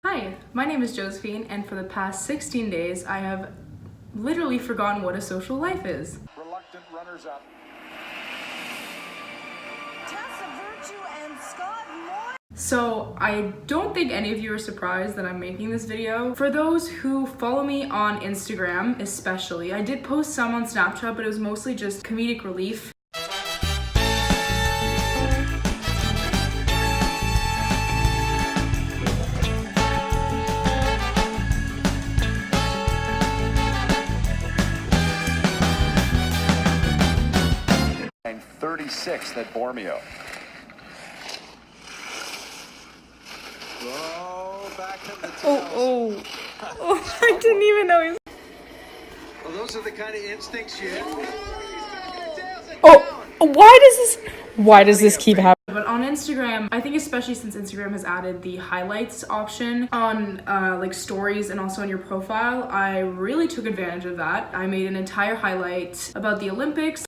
Hi, my name is Josephine, and for the past 16 days, I have literally forgotten what a social life is. Reluctant runners-up. Tessa Virtue and Scott Moore. So I don't think any of you are surprised that I'm making this video. For those who follow me on Instagram especially, I did post some on Snapchat, but it was mostly just comedic relief. And 36th at Bormio. Oh, back in the tails. Oh, I didn't even know he was... Well, those are the kind of instincts you have. Why does this keep happening? But on Instagram, I think especially since Instagram has added the highlights option on like stories and also on your profile, I really took advantage of that. I made an entire highlight about the Olympics.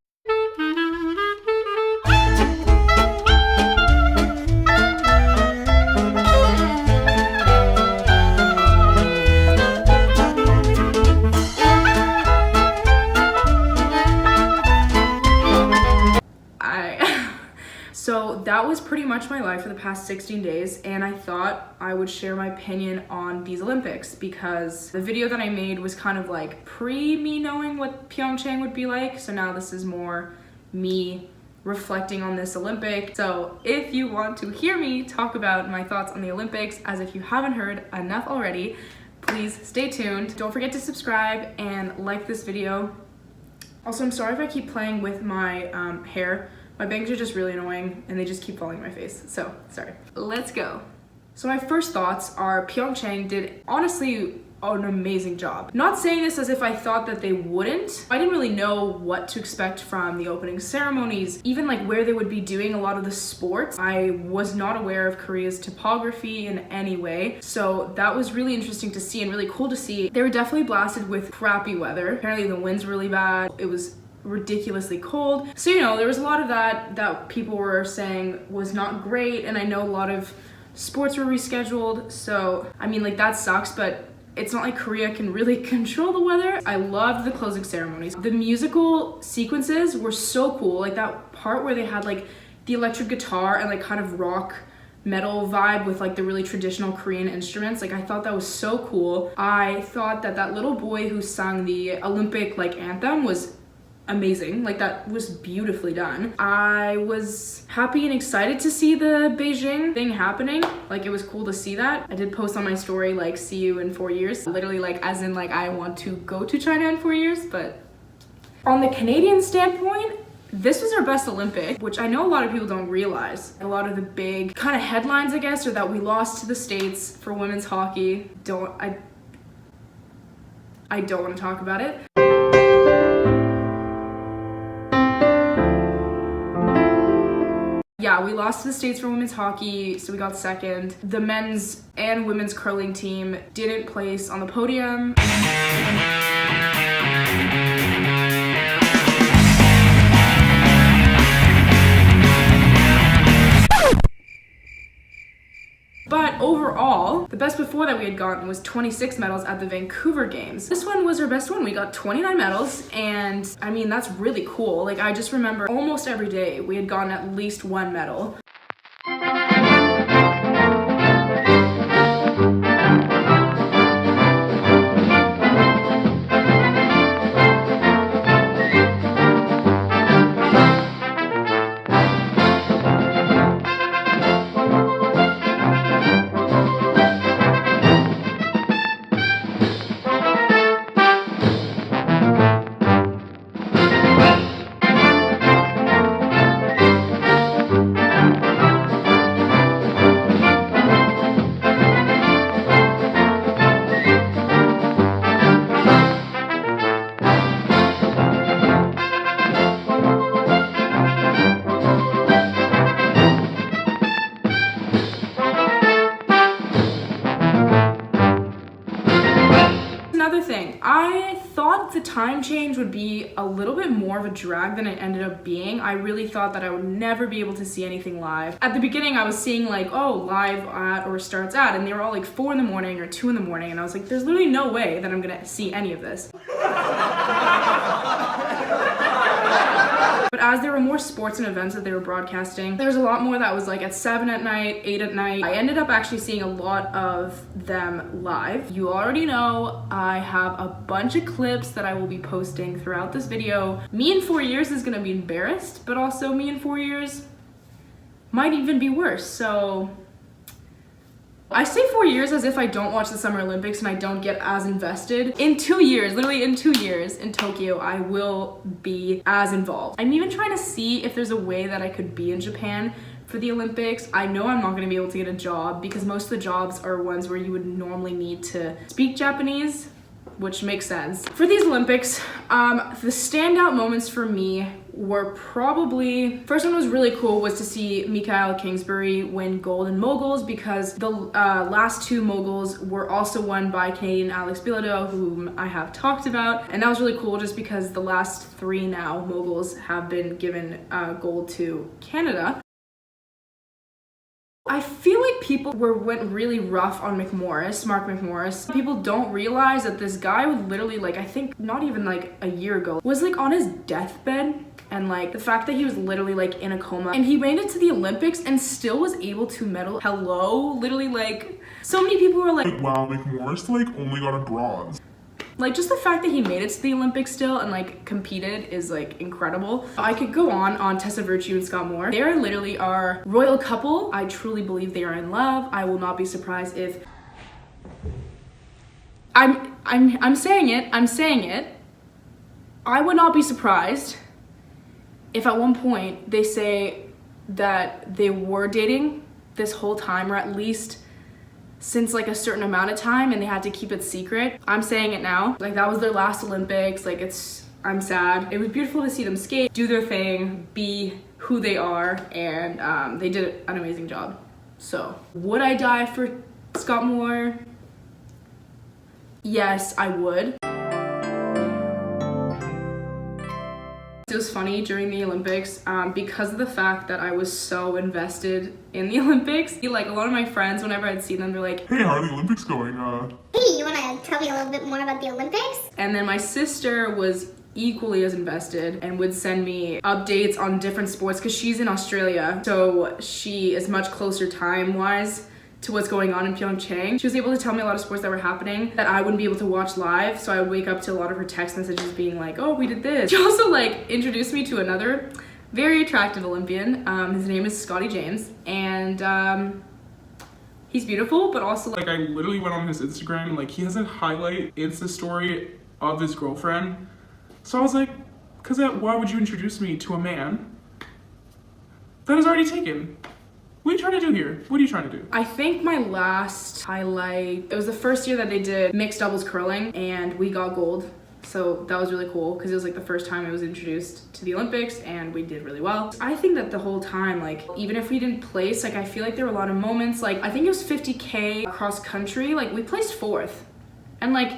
So that was pretty much my life for the past 16 days, and I thought I would share my opinion on these Olympics because the video that I made was kind of like me knowing what Pyeongchang would be like, so now this is more me reflecting on this Olympic. So if you want to hear me talk about my thoughts on the Olympics, as if you haven't heard enough already, please stay tuned. Don't forget to subscribe and like this video. Also, I'm sorry if I keep playing with my hair. My bangs are just really annoying and they just keep falling in my face, so sorry. Let's go. So my first thoughts are Pyeongchang did honestly an amazing job. Not saying this as if I thought that they wouldn't. I didn't really know what to expect from the opening ceremonies, even like where they would be doing a lot of the sports. I was not aware of Korea's topography in any way, so that was really interesting to see and really cool to see. They were definitely blasted with crappy weather. Apparently the winds were really bad. It was ridiculously cold. So, you know, there was a lot of that people were saying was not great, and I know a lot of sports were rescheduled, so I mean, like, that sucks, but it's not like Korea can really control the weather. I loved the closing ceremonies. The musical sequences were so cool, like that part where they had like the electric guitar and like kind of rock metal vibe with like the really traditional Korean instruments. Like, I thought that was so cool. I thought that little boy who sang the Olympic like anthem was amazing. Like, that was beautifully done. I was happy and excited to see the Beijing thing happening. Like, it was cool to see that. I did post on my story like, see you in 4 years, literally, like, as in like I want to go to China in 4 years. But on the Canadian standpoint, this was our best Olympic, which I know a lot of people don't realize. A lot of the big kind of headlines, I guess, are that we lost to the States for women's hockey. I don't want to talk about it. Yeah, we lost to the States for women's hockey, so we got second. The men's and women's curling team didn't place on the podium. But overall, the best before that we had gotten was 26 medals at the Vancouver Games. This one was our best one. We got 29 medals, and I mean, that's really cool. Like, I just remember almost every day we had gotten at least one medal. another thing. I thought the time change would be a little bit more of a drag than it ended up being. I really thought that I would never be able to see anything live. At the beginning, I was seeing like, oh, live at or starts at, and they were all like 4 in the morning or 2 in the morning, and I was like, there's literally no way that I'm gonna see any of this. But as there were more sports and events that they were broadcasting, there was a lot more that was like at 7 at night, 8 at night. I ended up actually seeing a lot of them live. You already know I have a bunch of clips that I will be posting throughout this video. Me in 4 years is gonna be embarrassed, but also me in 4 years might even be worse. So I say 4 years as if I don't watch the Summer Olympics and I don't get as invested. In 2 years, literally in 2 years in Tokyo, I will be as involved. I'm even trying to see if there's a way that I could be in Japan for the Olympics. I know I'm not gonna be able to get a job because most of the jobs are ones where you would normally need to speak Japanese, which makes sense. For these Olympics, the standout moments for me were probably, first one was really cool was to see Mikael Kingsbury win gold in moguls because the last 2 moguls were also won by Canadian Alex Bilodeau, whom I have talked about, and that was really cool just because the last 3 now moguls have been given gold to Canada. I feel like people went really rough on McMorris, Mark McMorris. People don't realize that this guy would literally, like, I think not even like a year ago, was like on his deathbed, and like the fact that he was literally like in a coma and he made it to the Olympics and still was able to medal. Hello, literally, like so many people were like, wow, McMorris like only got a bronze. Like, just the fact that he made it to the Olympics still and like competed is like incredible. I could go on Tessa Virtue and Scott Moore. They are literally our royal couple. I truly believe they are in love. I will not be surprised if I'm saying it. I would not be surprised if at one point they say that they were dating this whole time, or at least since like a certain amount of time, and they had to keep it secret. I'm saying it now. Like, that was their last Olympics. Like, I'm sad. It was beautiful to see them skate, do their thing, be who they are, and they did an amazing job. So, would I die for Scott Moore? Yes, I would. It was funny during the Olympics because of the fact that I was so invested in the Olympics. Like, a lot of my friends, whenever I'd see them, they're like, hey, how are the Olympics going? Hey, you wanna tell me a little bit more about the Olympics? and then my sister was equally as invested and would send me updates on different sports because she's in Australia, so she is much closer time-wise to what's going on in Pyeongchang. She was able to tell me a lot of sports that were happening that I wouldn't be able to watch live, so I would wake up to a lot of her text messages being like, oh, we did this. She also like introduced me to another very attractive Olympian. His name is Scotty James, and he's beautiful, but also like I literally went on his Instagram and like he has a highlight Insta story of his girlfriend. So I was like, why would you introduce me to a man that is already taken? What are you trying to do here? What are you trying to do? I think my last highlight, it was the first year that they did mixed doubles curling and we got gold. So that was really cool because it was like the first time I was introduced to the Olympics and we did really well. I think that the whole time, like, even if we didn't place, like, I feel like there were a lot of moments, like, I think it was 50K cross country, like, we placed 4th. And like,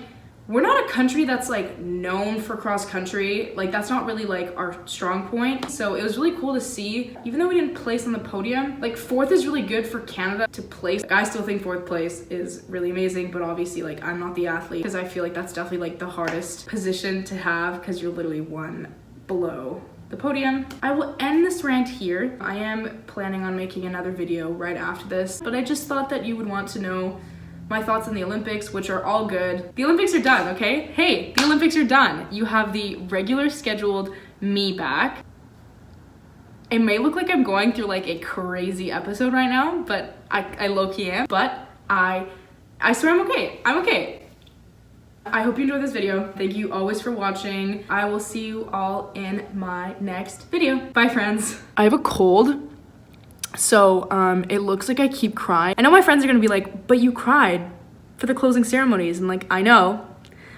we're not a country that's like known for cross country. Like, that's not really like our strong point. So it was really cool to see, even though we didn't place on the podium, like 4th is really good for Canada to place. Like, I still think 4th place is really amazing, but obviously like I'm not the athlete because I feel like that's definitely like the hardest position to have because you're literally 1 below the podium. I will end this rant here. I am planning on making another video right after this, but I just thought that you would want to know my thoughts on the Olympics, which are all good. The Olympics are done, okay? Hey, the Olympics are done. You have the regular scheduled me back. It may look like I'm going through like a crazy episode right now, but I low-key am. But I swear I'm okay. I'm okay. I hope you enjoyed this video. Thank you always for watching. I will see you all in my next video. Bye, friends. I have a cold. So it looks like I keep crying. I know my friends are gonna be like, but you cried for the closing ceremonies. And like, I know,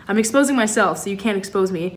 I'm exposing myself, so you can't expose me.